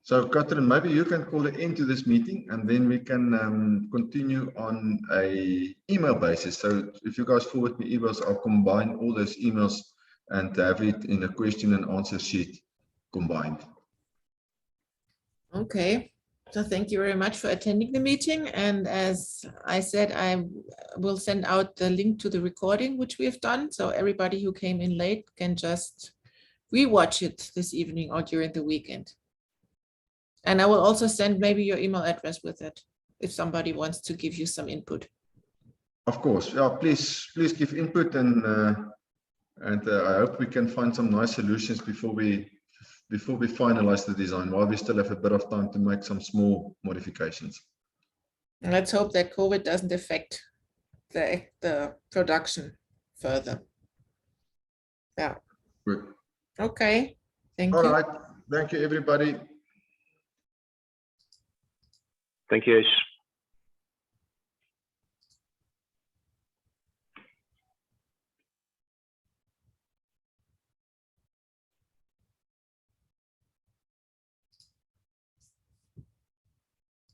So, Catherine, maybe you can call the end to this meeting, and then we can continue on a email basis. So, if you guys forward me emails, I'll combine all those emails and have it in a question and answer sheet combined. Okay. So thank you very much for attending the meeting. And as I said, I will send out the link to the recording, which we have done. So everybody who came in late can just rewatch it this evening or during the weekend. And I will also send maybe your email address with it if somebody wants to give you some input. Of course. Yeah, please give input, and I hope we can find some nice solutions before we finalize the design, while we still have a bit of time to make some small modifications. And let's hope that COVID doesn't affect the production further. Yeah. Good. Okay. Thank you. All right. Thank you, everybody. Thank you, Ace.